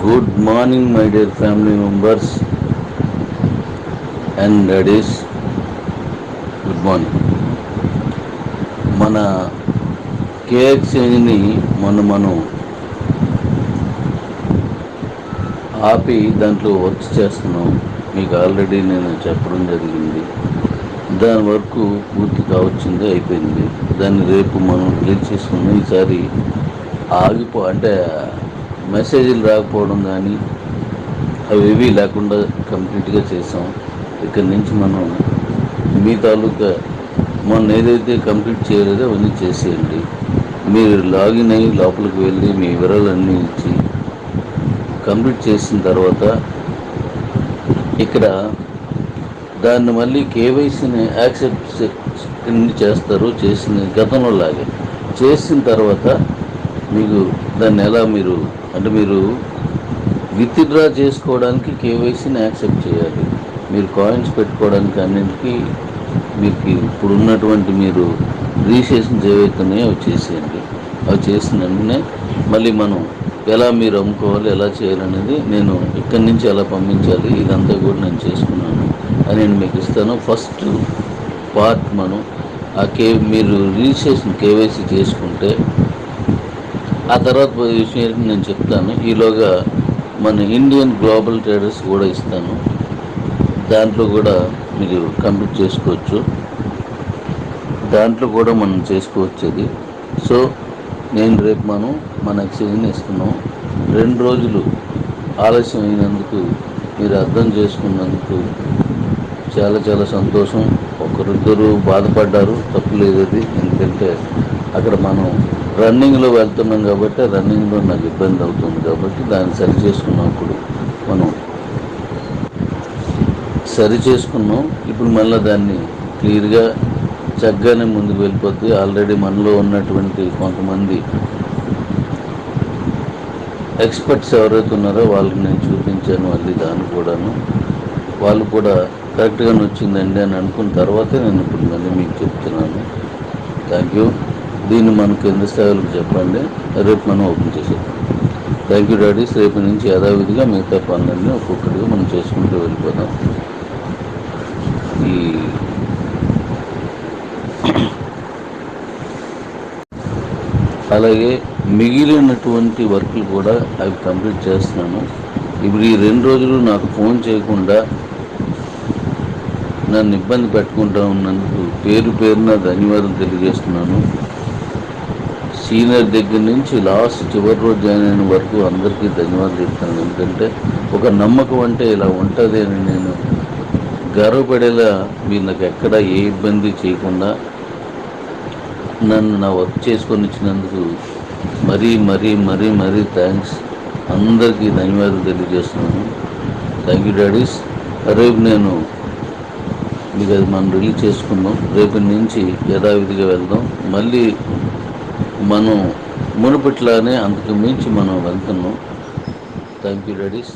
Good morning, my dear family members and daddies. Good morning. మన కే ఎక్స్చేంజ్ని మనం ఆపి దాంట్లో వర్క్ చేస్తున్నాం. మీకు ఆల్రెడీ నేను చెప్పడం జరిగింది. దాని వరకు పూర్తి కావచ్చింది, అయిపోయింది. దాన్ని రేపు మనం రిలీజ్ చేసుకున్నాం. ఈసారి అంటే మెసేజ్లు రాకపోవడం కానీ అవి ఏవీ లేకుండా కంప్లీట్గా చేసాం. ఇక్కడి నుంచి మనం మీ తాలూకా మొన్న ఏదైతే కంప్లీట్ చేయలేదో అవన్నీ చేసేయండి. మీరు లాగిన్ అయ్యి లోపలికి వెళ్ళి మీ వివరాలన్నీ ఇచ్చి కంప్లీట్ చేసిన తర్వాత ఇక్కడ దాన్ని మళ్ళీ కేవైసీని యాక్సెప్ట్ చేస్తారు. చేసిన గతంలో లాగే చేసిన తర్వాత మీకు దాన్ని ఎలా మీరు విత్డ్రా చేసుకోవడానికి కేవైసీని యాక్సెప్ట్ చేయాలి. మీరు కాయిన్స్ పెట్టుకోవడానికి అన్నింటికి మీకు ఇప్పుడు ఉన్నటువంటి మీరు రిజిస్ట్రేషన్స్ ఏవైతున్నాయో అవి చేసేయండి. అవి చేసిన వెంటనే మళ్ళీ మనం ఎలా మీరు అమ్ముకోవాలి, ఎలా చేయాలనేది నేను ఇక్కడి నుంచి ఎలా పంపించాలి ఇదంతా కూడా నేను చేసుకున్నాను అని నేను మీకు ఇస్తాను. ఫస్ట్ పార్ట్ మనం మీరు రిజిస్ట్రేషన్ కేవైసీ చేసుకుంటే ఆ తర్వాత విషయం నేను చెప్తాను. ఈలోగా మన ఇండియన్ గ్లోబల్ ట్రేడర్స్ కూడా ఇస్తాను. దాంట్లో కూడా మీరు కంప్లీట్ చేసుకోవచ్చు. దాంట్లో కూడా మనం చేసుకోవచ్చు అది. సో నేను రేపు మన ఎక్స్చేంజ్ని ఇస్తున్నాం. 2 రోజులు ఆలస్యం అయినందుకు మీరు అర్థం చేసుకున్నందుకు చాలా చాలా సంతోషం. ఒకరిద్దరు బాధపడ్డారు, తప్పులేదు అది. ఎందుకంటే అక్కడ మనం రన్నింగ్లో వెళ్తున్నాం కాబట్టి రన్నింగ్లో నాకు ఇబ్బంది అవుతుంది కాబట్టి దాన్ని సరి చేసుకున్నాం. ఇప్పుడు మళ్ళీ దాన్ని క్లియర్గా చక్కగానే ముందుకు వెళ్ళిపోద్ది. ఆల్రెడీ మనలో ఉన్నటువంటి కొంతమంది ఎక్స్పర్ట్స్ ఎవరైతే ఉన్నారో వాళ్ళకి నేను చూపించాను. మళ్ళీ దాన్ని కూడాను వాళ్ళు కూడా కరెక్ట్గానే వచ్చిందండి అని అనుకున్న తర్వాతే నేను ఇప్పుడు మళ్ళీ మీకు చెప్తున్నాను. Thank you. దీన్ని మన కింద స్థాయిలకు చెప్పండి. రేపు మనం ఓపెన్ చేసేద్దాం. Thank you daddy's. రేపు నుంచి యథావిధిగా మిగతా పనులన్నీ ఒక్కొక్కటిగా మనం చేసుకుంటూ వెళ్ళిపోదాం. అలాగే మిగిలినటువంటి వర్క్లు కూడా అవి కంప్లీట్ చేస్తున్నాను. ఇప్పుడు ఈ 2 రోజులు నాకు ఫోన్ చేయకుండా నన్ను ఇబ్బంది పెట్టుకుంటూ ఉన్నందుకు పేరున ధన్యవాదాలు తెలియజేస్తున్నాను. సీనియర్ దగ్గర నుంచి లాస్ట్ చివరి రోజు జాయిన్ అయిన వరకు అందరికీ ధన్యవాదాలు చెప్తాను. ఎందుకంటే ఒక నమ్మకం అంటే ఇలా ఉంటుంది అని నేను గర్వపడేలా మీరు నాకు ఎక్కడ ఏ ఇబ్బంది చేయకుండా నన్ను నా వర్క్ చేసుకొని ఇచ్చినందుకు మరీ థ్యాంక్స్. అందరికీ ధన్యవాదాలు తెలియజేస్తున్నాను. Thank you daddy's. రేపు నేను మీకు అది మనం రిలీజ్ చేసుకుందాం. రేపటి నుంచి యథావిధిగా వెళ్దాం. మళ్ళీ మనం మునుపట్లానే అంతకు మించి మనం వెళ్తున్నాం. Thank you daddy's.